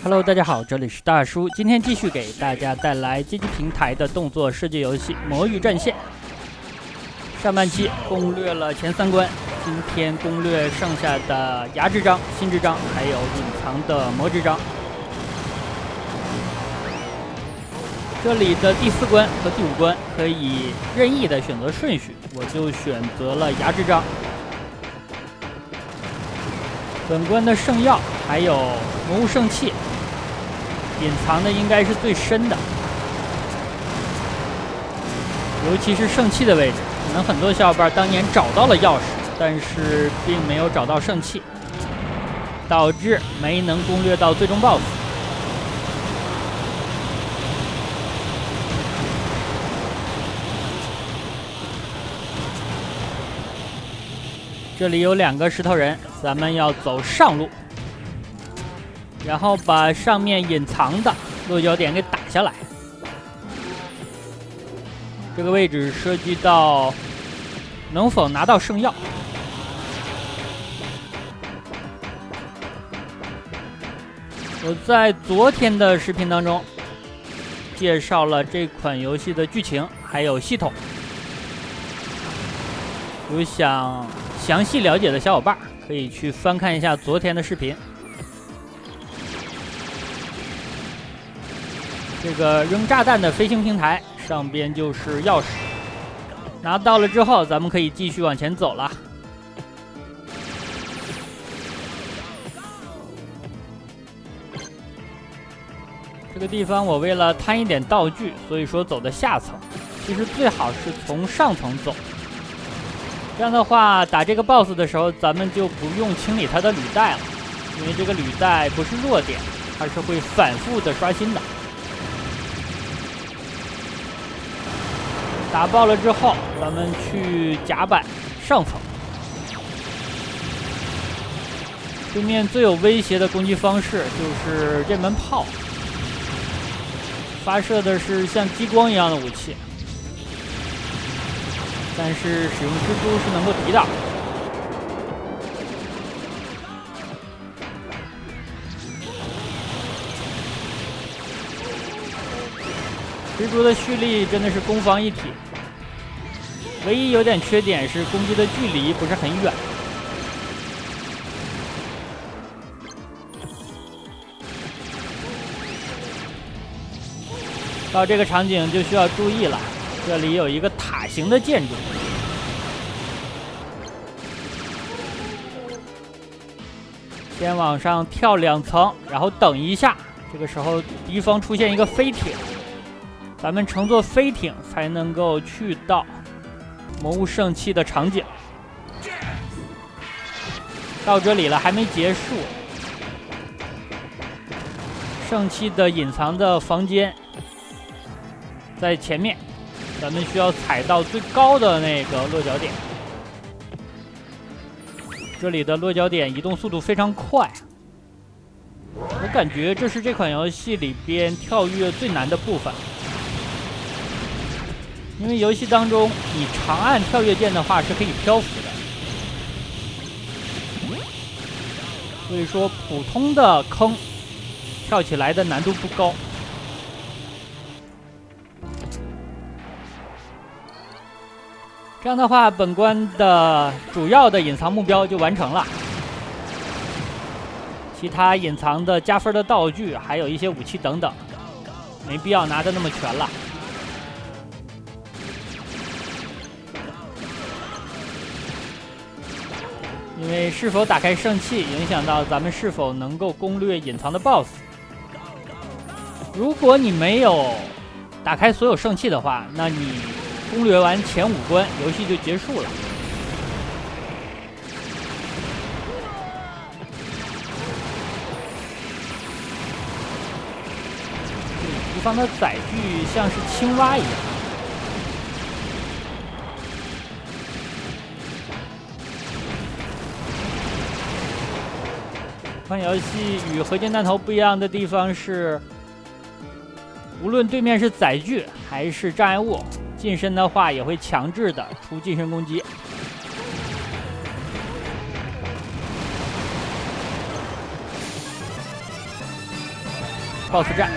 Hello， 大家好，这里是大叔，今天继续给大家带来街机平台的动作射击游戏《魔域战线》。上半期攻略了前3关，今天攻略剩下的牙之章、心之章，还有隐藏的魔之章。这里的第4关和第5关可以任意的选择顺序，我就选择了牙之章。本关的圣药还有魔物圣器，隐藏的应该是最深的，尤其是圣器的位置，可能很多小伙伴当年找到了钥匙，但是并没有找到圣器，导致没能攻略到最终 BOSS。这里有2个石头人，咱们要走上路，然后把上面隐藏的落脚点给打下来。这个位置涉及到能否拿到圣药。我在昨天的视频当中介绍了这款游戏的剧情还有系统，有想详细了解的小伙伴可以去翻看一下昨天的视频。这个扔炸弹的飞行平台上边就是钥匙，拿到了之后咱们可以继续往前走了。这个地方我为了贪一点道具，所以说走的下层，其实最好是从上层走，这样的话打这个 BOSS 的时候咱们就不用清理它的履带了，因为这个履带不是弱点，它是会反复的刷新的。打爆了之后咱们去甲板上层，对面最有威胁的攻击方式就是这门炮，发射的是像激光一样的武器，但是使用蜘蛛是能够抵挡。蜘蛛的蓄力真的是攻防一体，唯一有点缺点是攻击的距离不是很远。到这个场景就需要注意了，这里有一个塔形的建筑，先往上跳2层，然后等一下，这个时候敌方出现一个飞艇，咱们乘坐飞艇才能够去到魔物圣器的场景。到这里了，还没结束，圣器的隐藏的房间在前面，咱们需要踩到最高的那个落脚点。这里的落脚点移动速度非常快，我感觉这是这款游戏里边跳跃最难的部分，因为游戏当中你长按跳跃键的话是可以漂浮的，所以说普通的坑跳起来的难度不高。这样的话本关的主要的隐藏目标就完成了，其他隐藏的加分的道具还有一些武器等等没必要拿的那么全了。因为是否打开圣器影响到咱们是否能够攻略隐藏的 BOSS。 如果你没有打开所有圣器的话，那你攻略完前5关游戏就结束了。敌方的载具像是青蛙一样，这款游戏与合金弹头不一样的地方是，无论对面是载具还是障碍物，近身的话也会强制的出近身攻击。BOSS 战。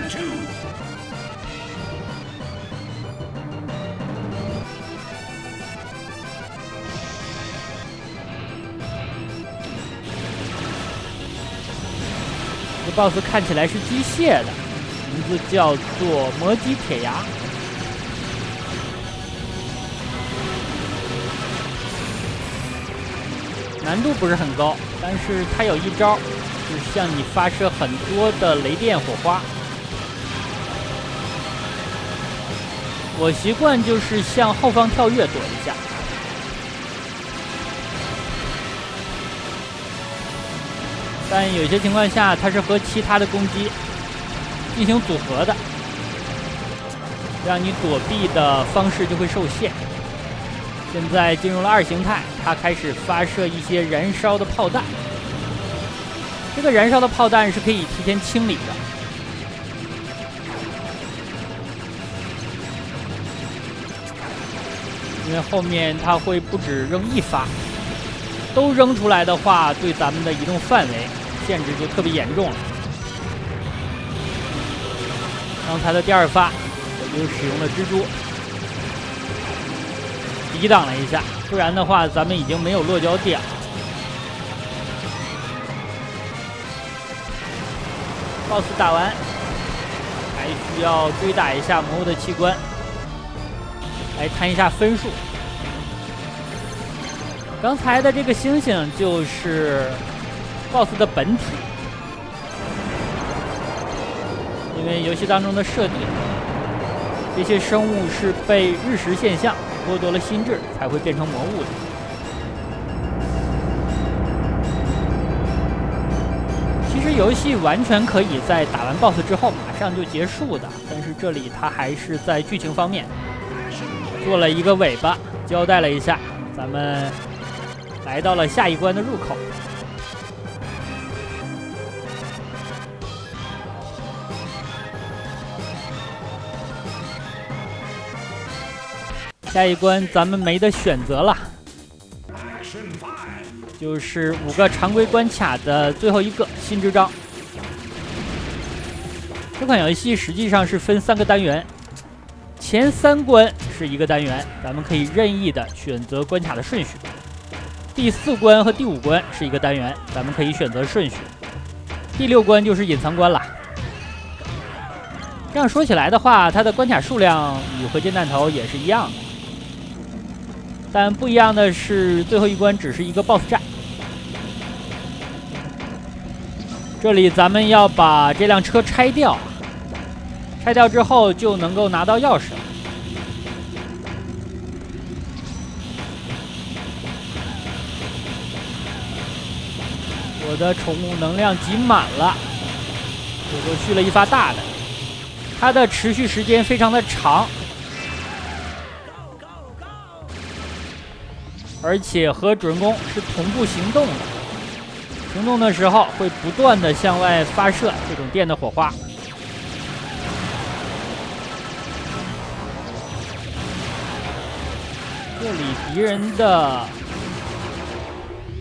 这个 BOSS 看起来是机械的，名字叫做魔击铁牙。难度不是很高，但是它有一招，是向你发射很多的雷电火花。我习惯就是向后方跳跃躲一下。但有些情况下，它是和其他的攻击进行组合的，让你躲避的方式就会受限。现在进入了2形态，它开始发射一些燃烧的炮弹。这个燃烧的炮弹是可以提前清理的。因为后面它会不止扔1发，都扔出来的话，对咱们的移动范围限制就特别严重了。刚才的第2发，我就使用了蜘蛛。抵挡了一下，不然的话咱们已经没有落脚点了。BOSS 打完，还需要追打一下魔物的器官，来看一下分数。刚才的这个星星就是 BOSS 的本体，因为游戏当中的设定，这些生物是被日食现象剥夺了心智才会变成魔物的。其实游戏完全可以在打完 BOSS 之后马上就结束的，但是这里它还是在剧情方面做了一个尾巴，交代了一下，咱们来到了下一关的入口。下一关咱们没得选择了，就是5个常规关卡的最后一个新之章。这款游戏实际上是分3个单元，前3关是1个单元，咱们可以任意的选择关卡的顺序。第4关和第5关是1个单元，咱们可以选择顺序。第6关就是隐藏关了。这样说起来的话，它的关卡数量与合金弹头也是一样的。但不一样的是，最后一关只是一个 BOSS 战。这里咱们要把这辆车拆掉，拆掉之后就能够拿到钥匙了。我的宠物能量挤满了，我就续了1发大的，它的持续时间非常的长。而且和主人公是同步行动的，行动的时候会不断的向外发射这种电的火花。这里敌人的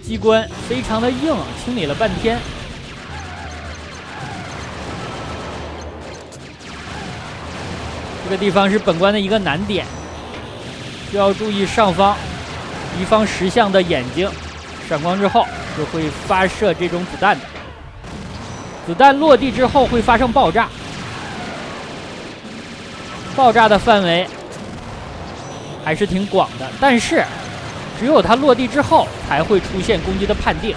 机关非常的硬，清理了半天。这个地方是本关的一个难点，需要注意上方敌方石像的眼睛闪光之后是会发射这种子弹的，子弹落地之后会发生爆炸，爆炸的范围还是挺广的，但是只有它落地之后才会出现攻击的判定。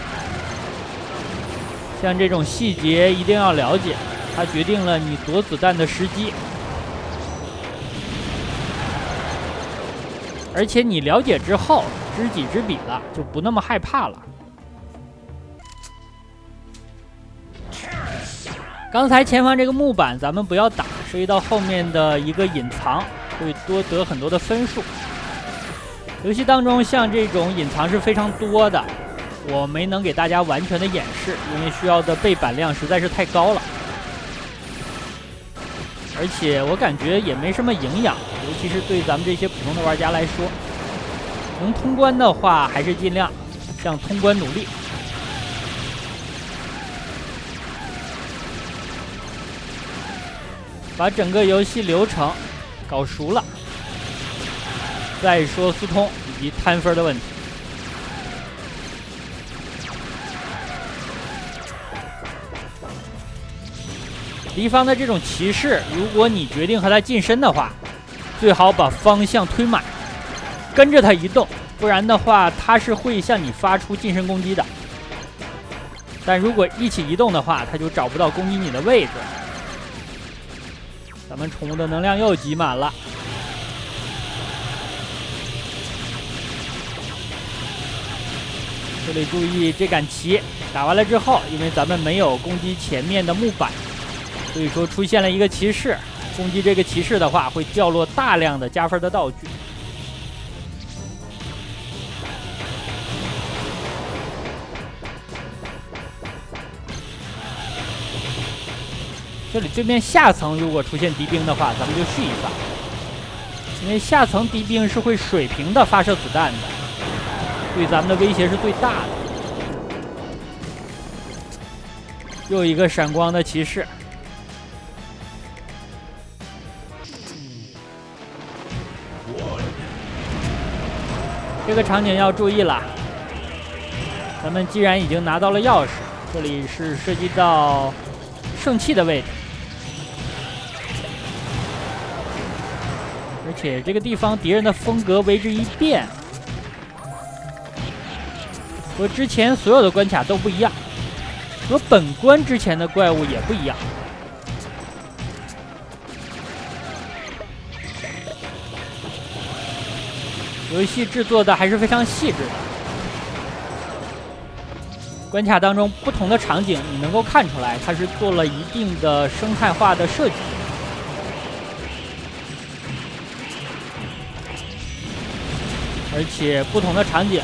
像这种细节一定要了解，它决定了你躲子弹的时机。而且你了解之后，知己知彼了，就不那么害怕了。刚才前方这个木板咱们不要打，涉及到后面的一个隐藏，会多得很多的分数。游戏当中像这种隐藏是非常多的，我没能给大家完全的演示，因为需要的背板量实在是太高了。而且我感觉也没什么营养，尤其是对咱们这些普通的玩家来说，能通关的话还是尽量向通关努力。把整个游戏流程搞熟了，再说速通以及摊分的问题。敌方的这种骑士，如果你决定和他近身的话，最好把方向推满，跟着他移动，不然的话他是会向你发出近身攻击的。但如果一起移动的话，他就找不到攻击你的位置。咱们宠物的能量又挤满了，这里注意这杆旗打完了之后，因为咱们没有攻击前面的木板，所以说出现了一个骑士，攻击这个骑士的话会掉落大量的加分的道具。这里对面下层如果出现敌兵的话，咱们就续一发，因为下层敌兵是会水平的发射子弹的，对咱们的威胁是最大的。又一个闪光的骑士，这个场景要注意了。咱们既然已经拿到了钥匙，这里是涉及到圣器的位置，而且这个地方敌人的风格为之一变，和之前所有的关卡都不一样，和本关之前的怪物也不一样。游戏制作的还是非常细致的，关卡当中不同的场景你能够看出来，它是做了一定的生态化的设计。而且不同的场景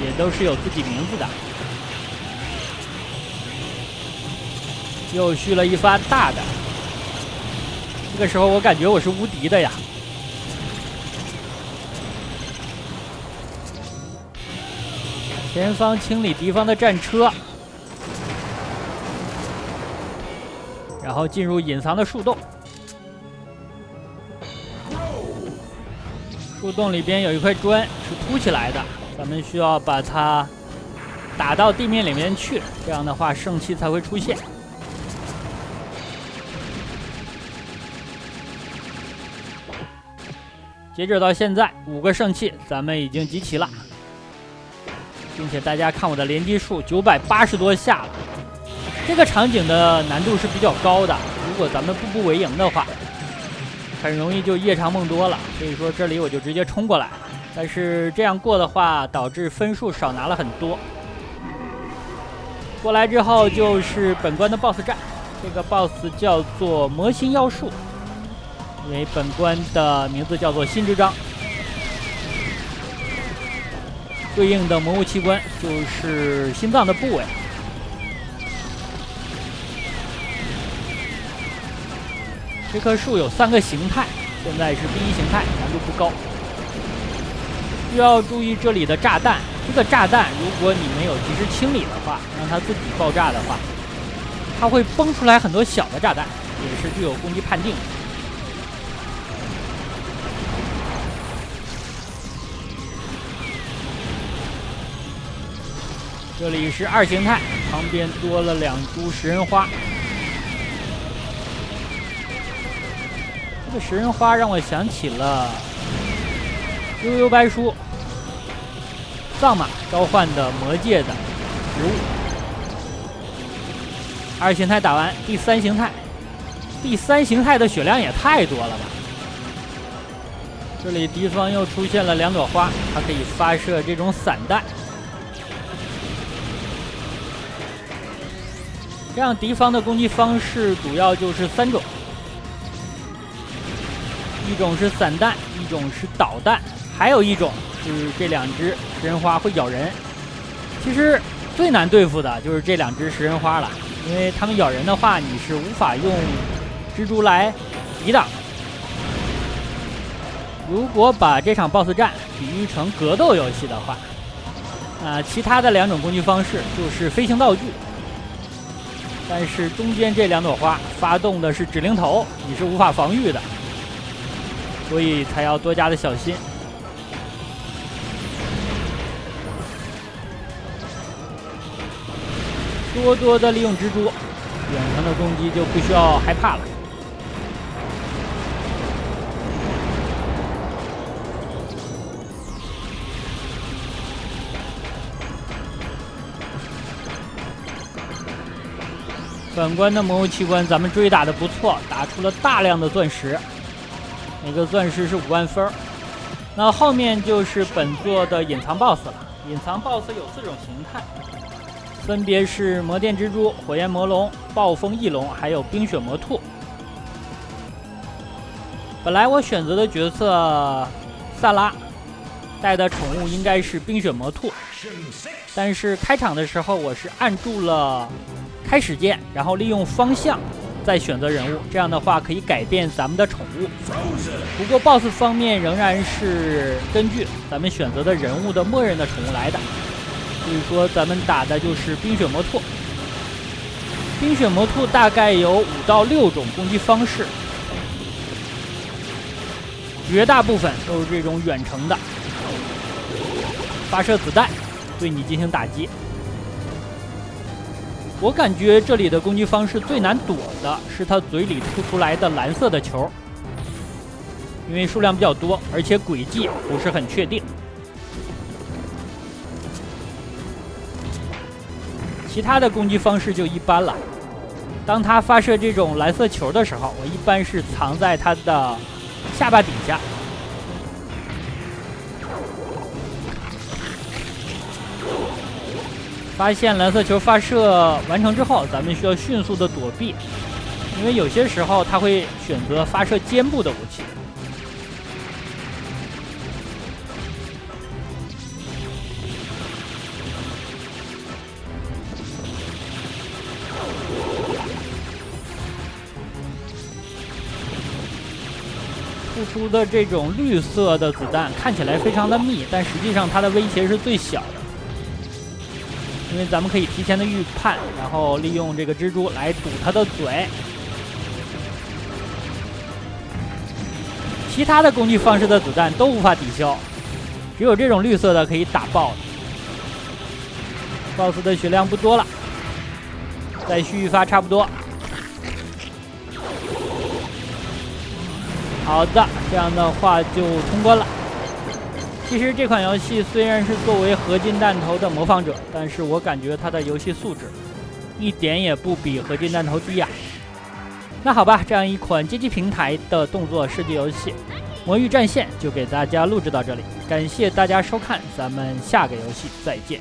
也都是有自己名字的。又续了一发大的，这个时候我感觉我是无敌的呀。前方清理敌方的战车，然后进入隐藏的树洞。树洞里边有一块砖是凸起来的，咱们需要把它打到地面里面去，这样的话圣器才会出现。截止到现在5个圣器咱们已经集齐了，并且大家看我的连击数980多下了。这个场景的难度是比较高的，如果咱们步步为营的话，很容易就夜长梦多了。所以说这里我就直接冲过来，但是这样过的话导致分数少拿了很多。过来之后就是本关的 BOSS 战，这个 BOSS 叫做魔心妖术，因为本关的名字叫做心之章，对应的魔物器官就是心脏的部位。这棵树有3个形态，现在是第1形态，难度不高。需要注意这里的炸弹，这个炸弹如果你没有及时清理的话，让它自己爆炸的话，它会崩出来很多小的炸弹，也是具有攻击判定的。这里是2形态，旁边多了2株食人花。这个食人花让我想起了悠悠白书藏马召唤的魔界的植物。2形态打完，第3形态，第3形态的血量也太多了吧！这里敌方又出现了2朵花，它可以发射这种散弹。这样敌方的攻击方式主要就是3种，一种是散弹，一种是导弹，还有一种是这2只食人花会咬人。其实最难对付的就是这2只食人花了，因为它们咬人的话，你是无法用蜘蛛来抵挡。如果把这场 BOSS 战比喻成格斗游戏的话，其他的2种攻击方式就是飞行道具。但是中间这2朵花发动的是指令头，你是无法防御的，所以才要多加的小心。多的利用蜘蛛，远程的攻击就不需要害怕了。本关的魔物器官咱们追打的不错，打出了大量的钻石，每个钻石是5万分。那后面就是本作的隐藏 BOSS 了。隐藏 BOSS 有4种形态，分别是魔电蜘蛛、火焰魔龙、暴风翼龙，还有冰雪魔兔。本来我选择的角色萨拉带的宠物应该是冰雪魔兔，但是开场的时候我是按住了开始键，然后利用方向再选择人物，这样的话可以改变咱们的宠物。不过 BOSS 方面仍然是根据咱们选择的人物的默认的宠物来的，所以说咱们打的就是冰雪魔兔。冰雪魔兔大概有5到6种攻击方式，绝大部分都是这种远程的，发射子弹对你进行打击。我感觉这里的攻击方式最难躲的是他嘴里吐出来的蓝色的球，因为数量比较多，而且轨迹不是很确定。其他的攻击方式就一般了。当他发射这种蓝色球的时候，我一般是藏在他的下巴底下。发现蓝色球发射完成之后，咱们需要迅速的躲避，因为有些时候他会选择发射肩部的武器。付出的这种绿色的子弹看起来非常的密，但实际上它的威胁是最小的。因为咱们可以提前的预判，然后利用这个蜘蛛来堵它的嘴。其他的攻击方式的子弹都无法抵消，只有这种绿色的可以打爆。BOSS 的血量不多了，再续一发差不多。好的，这样的话就通关了。其实这款游戏虽然是作为合金弹头的模仿者，但是我感觉它的游戏素质一点也不比合金弹头低啊。那好吧，这样一款街机平台的动作射击游戏《魔域战线》就给大家录制到这里，感谢大家收看，咱们下个游戏再见。